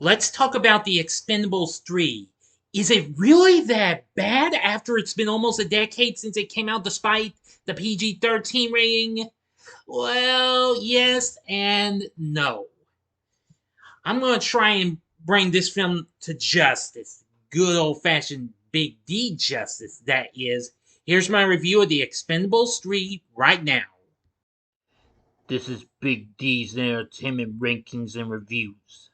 Let's talk about the Expendables 3. Is it really that bad after it's been almost a decade since it came out despite the PG-13 rating? Well, yes and no. I'm going to try and bring this film to justice. Good old fashioned Big D justice, that is. Here's my review of the Expendables 3 right now. This is Big D's Entertainment Rankings and Reviews.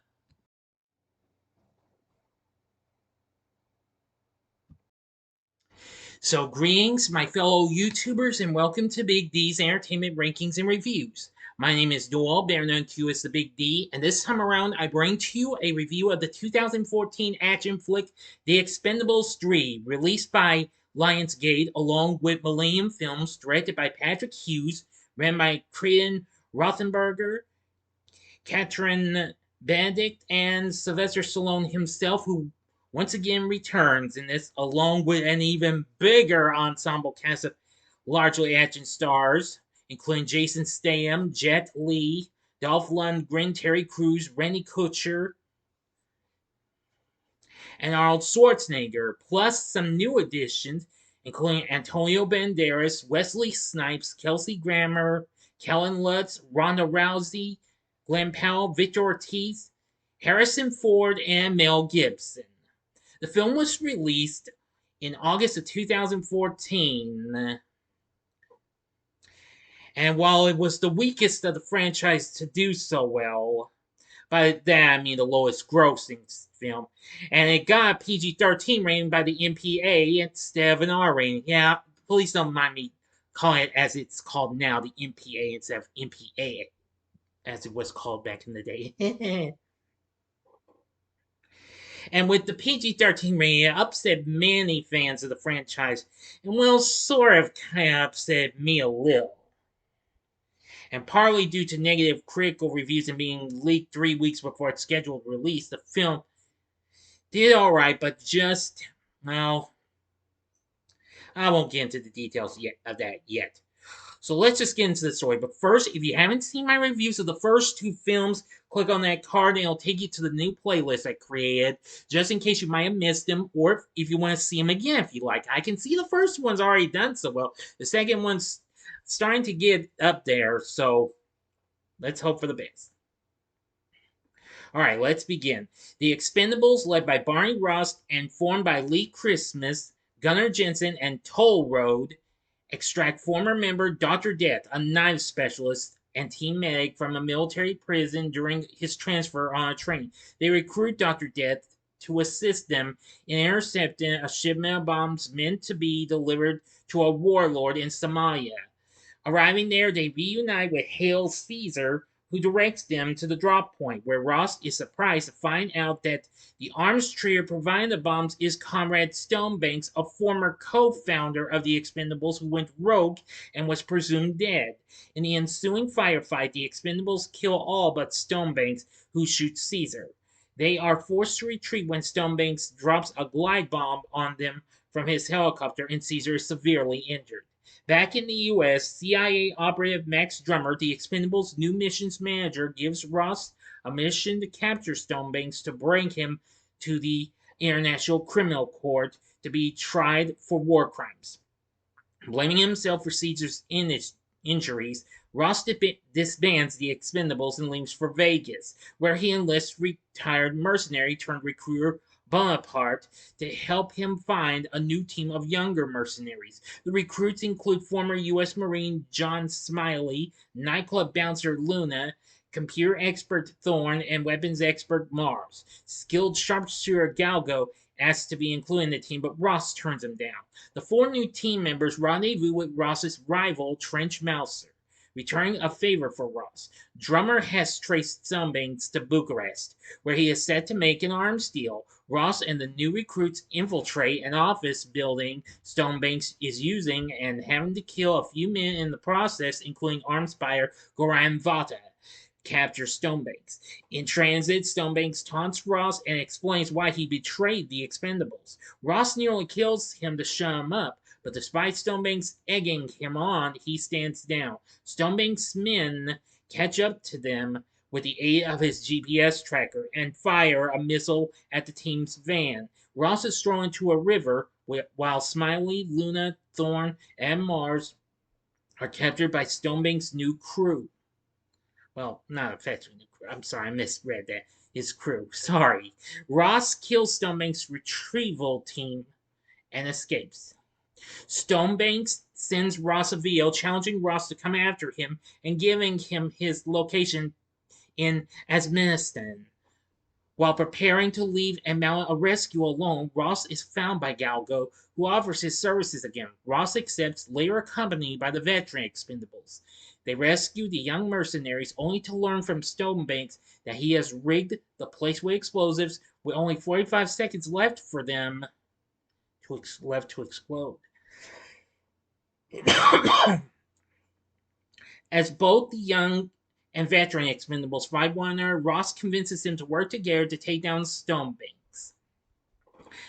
So, greetings, my fellow YouTubers, and welcome to Big D's Entertainment Rankings and Reviews. My name is Doyle, better known to you as the Big D, and this time around I bring to you a review of the 2014 action flick The Expendables 3, released by Lionsgate along with Millennium Films, directed by Patrick Hughes, written by Creighton Rothenberger, Katrin Benedict, and Sylvester Stallone himself, who once again returns in this, along with an even bigger ensemble cast of largely action stars, including Jason Statham, Jet Li, Dolph Lundgren, Terry Crews, Randy Couture, and Arnold Schwarzenegger, plus some new additions, including Antonio Banderas, Wesley Snipes, Kelsey Grammer, Kellan Lutz, Ronda Rousey, Glen Powell, Victor Ortiz, Harrison Ford, and Mel Gibson. The film was released in August of 2014, and while it was the weakest of the franchise to do so well, by that I mean the lowest grossing film, and it got a PG-13 rating by the MPA instead of an R rating. Yeah, please don't mind me calling it as it's called now, the MPA instead of MPA, as it was called back in the day. And with the PG-13 rating, it upset many fans of the franchise, and well, sort of kind of upset me a little. And partly due to negative critical reviews and being leaked 3 weeks before its scheduled release, the film did alright, but just, well, I won't get into the details yet of that yet. So let's just get into the story. But first, if you haven't seen my reviews of the first two films, click on that card and it'll take you to the new playlist I created, just in case you might have missed them, or if you want to see them again if you like. I can see the first one's already done so well. The second one's starting to get up there, so let's hope for the best. All right, let's begin. The Expendables, led by Barney Ross and formed by Lee Christmas, Gunnar Jensen, and Toll Road, extract former member Dr. Death, a knife specialist and team medic, from a military prison during his transfer on a train. They recruit Dr. Death to assist them in intercepting a shipment of bombs meant to be delivered to a warlord in Somalia. Arriving there, they reunite with Hail Caesar, who directs them to the drop point, where Ross is surprised to find out that the arms trio providing the bombs is Comrade Stonebanks, a former co-founder of the Expendables who went rogue and was presumed dead. In the ensuing firefight, the Expendables kill all but Stonebanks, who shoots Caesar. They are forced to retreat when Stonebanks drops a glide bomb on them from his helicopter, and Caesar is severely injured. Back in the US, CIA operative Max Drummer, the Expendables' new missions manager, gives Ross a mission to capture Stonebanks to bring him to the International Criminal Court to be tried for war crimes. Blaming himself for Caesar's injuries, Ross disbands the Expendables and leaves for Vegas, where he enlists retired mercenary turned recruiter Bonaparte to help him find a new team of younger mercenaries. The recruits include former U.S. Marine John Smiley, nightclub bouncer Luna, computer expert Thorne, and weapons expert Mars. Skilled sharpshooter Galgo asks to be included in the team, but Ross turns him down. The four new team members rendezvous with Ross's rival, Trench Mouser, returning a favor for Ross. Drummer has traced Stonebanks to Bucharest, where he is set to make an arms deal. Ross and the new recruits infiltrate an office building Stonebanks is using and having to kill a few men in the process, including arms buyer Goran Vata. Capture Stonebanks. In transit, Stonebanks taunts Ross and explains why he betrayed the Expendables. Ross nearly kills him to shut him up, but despite Stonebanks egging him on, he stands down. Stonebanks' men catch up to them with the aid of his GPS tracker and fire a missile at the team's van. Ross is thrown into a river while Smiley, Luna, Thorne, and Mars are captured by Stonebank's new crew. Well, not effectively new crew. I'm sorry, I misread that. His crew. Sorry. Ross kills Stonebank's retrieval team and escapes. Stonebanks sends Ross a VO challenging Ross to come after him and giving him his location in Asmistan. While preparing to leave and mount a rescue alone, Ross is found by Galgo, who offers his services again. Ross accepts, later accompanied by the veteran Expendables. They rescue the young mercenaries, only to learn from Stonebanks that he has rigged the place with explosives, with only 45 seconds left for them to explode. As both the young and veteran Expendables fight one another, Ross convinces them to work together to take down Stonebanks.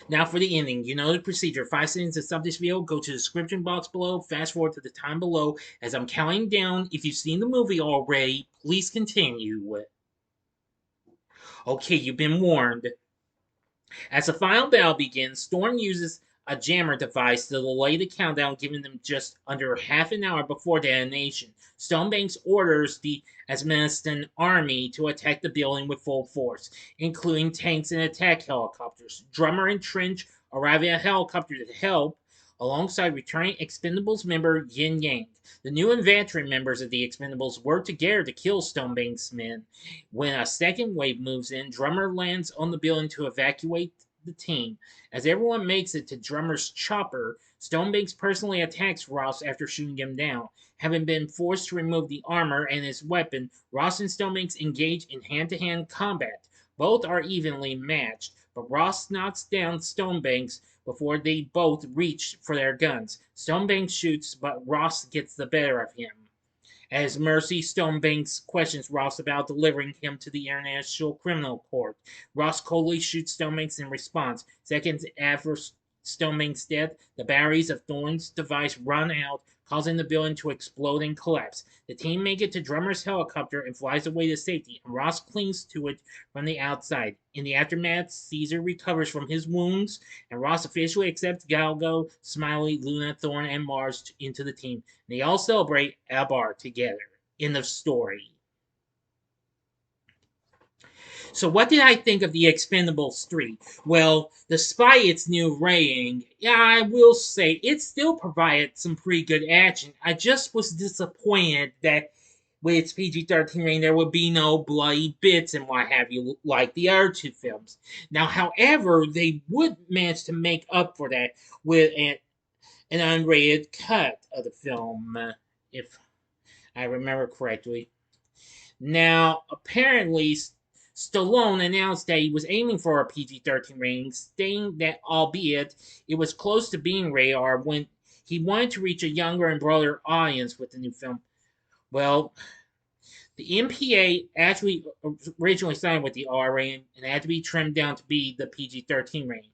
Now for the ending. You know the procedure. 5 seconds to stop this video. Go to the description box below. Fast forward to the time below as I'm counting down. If you've seen the movie already, please continue. Okay, you've been warned. As the final battle begins, Storm uses a jammer device to delay the countdown, giving them just under half an hour before detonation. Stonebanks orders the Asmistan army to attack the building with full force, including tanks and attack helicopters. Drummer and Trench arrive at a helicopter to help, alongside returning Expendables member Yin Yang. The new and veteran members of the Expendables work together to kill Stonebanks' men. When a second wave moves in, Drummer lands on the building to evacuate the team. As everyone makes it to Drummer's chopper, Stonebanks personally attacks Ross after shooting him down. Having been forced to remove the armor and his weapon, Ross and Stonebanks engage in hand-to-hand combat. Both are evenly matched, but Ross knocks down Stonebanks before they both reach for their guns. Stonebanks shoots, but Ross gets the better of him. As mercy, Stonebanks questions Ross about delivering him to the International Criminal Court. Ross coldly shoots Stonebanks in response. Seconds after Stonebanks' death, the batteries of Thorne's device run out, causing the building to explode and collapse. The team make it to Drummer's helicopter and flies away to safety, and Ross clings to it from the outside. In the aftermath, Caesar recovers from his wounds, and Ross officially accepts Galgo, Smiley, Luna, Thorne, and Mars into the team. They all celebrate at a bar together. End of story. So what did I think of the Expendables 3? Well, despite its new rating, yeah, I will say it still provided some pretty good action. I just was disappointed that with its PG-13 rating, there would be no bloody bits and what have you, like the other two films. Now, however, they would manage to make up for that with an unrated cut of the film, if I remember correctly. Now, apparently, Stallone announced that he was aiming for a PG-13 rating, stating that albeit it was close to being rated R, when he wanted to reach a younger and broader audience with the new film. Well, the MPA actually originally signed with the R rating and had to be trimmed down to be the PG-13 rating.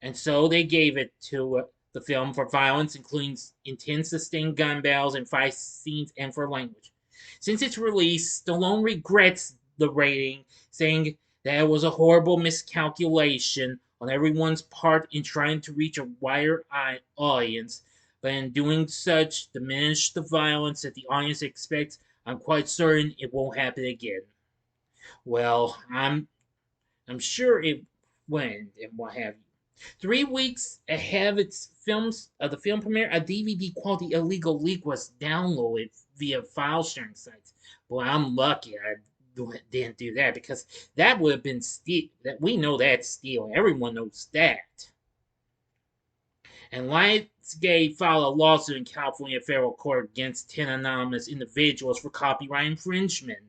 And so they gave it to the film for violence, including intense sustained gun battles and fight scenes, and for language. Since its release, Stallone regrets the rating, saying that it was a horrible miscalculation on everyone's part in trying to reach a wider audience, but in doing such, diminish the violence that the audience expects. I'm quite certain it won't happen again. Well, I'm sure it won't, and what have you. 3 weeks ahead of the film premiere, a DVD quality illegal leak was downloaded via file sharing sites. Boy, I'm lucky I didn't do that, because that would have been steal. That we know that's stealing. Everyone knows that. And Lionsgate filed a lawsuit in California federal court against 10 anonymous individuals for copyright infringement.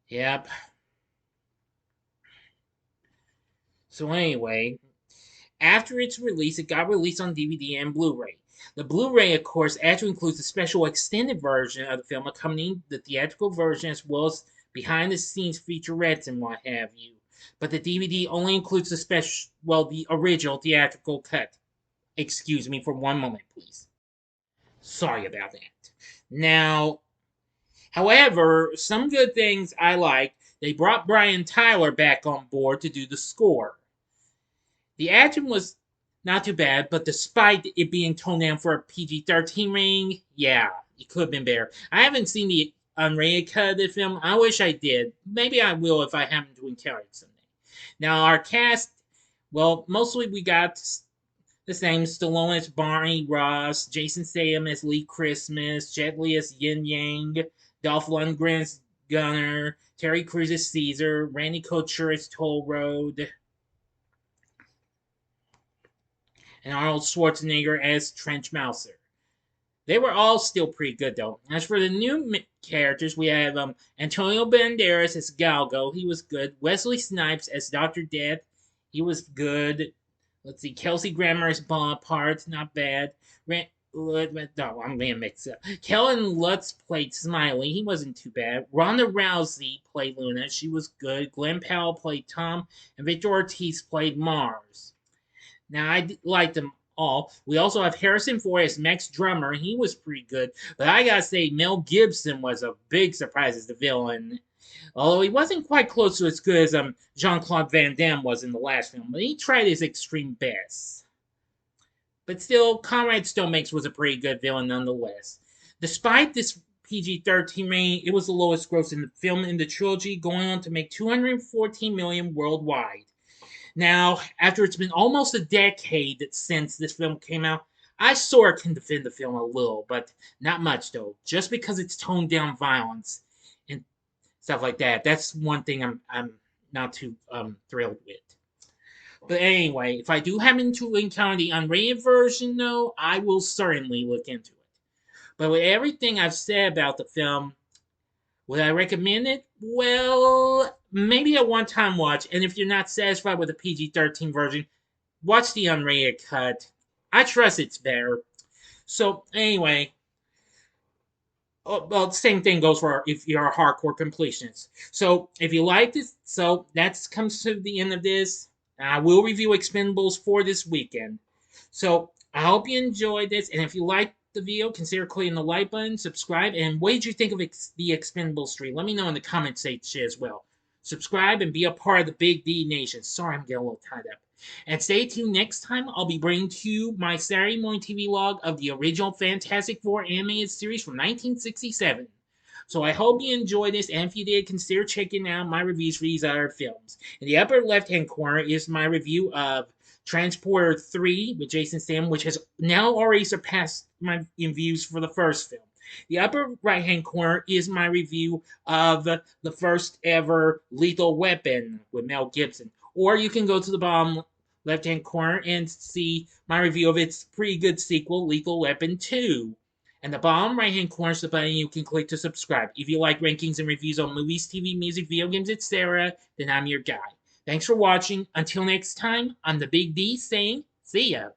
Yep. So anyway, after its release, it got released on DVD and Blu-ray. The Blu-ray, of course, actually includes a special extended version of the film accompanying the theatrical version, as well as behind-the-scenes featurettes and what have you. But the DVD only includes the original theatrical cut. Excuse me for one moment, please. Sorry about that. Now, However, some good things I liked. They brought Brian Tyler back on board to do the score. The action was not too bad, but despite it being toned down for a PG-13 rating, yeah, it could have been better. I haven't seen the unrated cut of the film. I wish I did. Maybe I will if I happen to encounter it someday. Now, our cast, well, mostly we got the same. Stallone as Barney Ross, Jason Statham as Lee Christmas, Jet Li as Yin Yang, Dolph Lundgren as Gunner, Terry Crews as Caesar, Randy Couture as Toll Road, and Arnold Schwarzenegger as Trench Mouser. They were all still pretty good though. As for the new characters, we have Antonio Banderas as Galgo. He was good. Wesley Snipes as Dr. Death. He was good. Let's see. Kelsey Grammer as Bonaparte. Not bad. No, I'm being mixed up. Kellan Lutz played Smiley. He wasn't too bad. Ronda Rousey played Luna. She was good. Glen Powell played Tom. And Victor Ortiz played Mars. Now, I liked them all. We also have Harrison Ford as Max Drummer. He was pretty good. But I gotta say, Mel Gibson was a big surprise as the villain. Although he wasn't quite close to as good as Jean-Claude Van Damme was in the last film. But he tried his extreme best. But still, Conrad Stonemakes was a pretty good villain nonetheless. Despite this PG-13 rating, it was the lowest grossing film in the trilogy, going on to make $214 million worldwide. Now, after it's been almost a decade since this film came out, I sort of can defend the film a little, but not much though. Just because it's toned down violence and stuff like that. That's one thing I'm not too thrilled with. But anyway, if I do happen to encounter the unrated version, though, I will certainly look into it. But with everything I've said about the film, would I recommend it? Well, maybe a one-time watch. And if you're not satisfied with the PG-13 version, watch the unrated cut. I trust it's better. So anyway, well, the same thing goes for if you're a hardcore completionist. So if you like this, so that comes to the end of this. I will review Expendables for this weekend. So I hope you enjoyed this, and if you like the video, consider clicking the like button, subscribe, and what did you think of the Expendables stream? Let me know in the comments section as well. Subscribe and be a part of the Big D Nation. Sorry, I'm getting a little tied up. And stay tuned next time. I'll be bringing to you my Saturday morning TV log of the original Fantastic Four animated series from 1967. So I hope you enjoyed this, and if you did, consider checking out my reviews for these other films. In the upper left-hand corner is my review of Transporter 3 with Jason Statham, which has now already surpassed my views for the first film. The upper right-hand corner is my review of the first ever Lethal Weapon with Mel Gibson. Or you can go to the bottom left-hand corner and see my review of its pretty good sequel, Lethal Weapon 2. And the bottom right-hand corner is the button you can click to subscribe. If you like rankings and reviews on movies, TV, music, video games, etc., then I'm your guy. Thanks for watching. Until next time, I'm the Big D saying, see ya.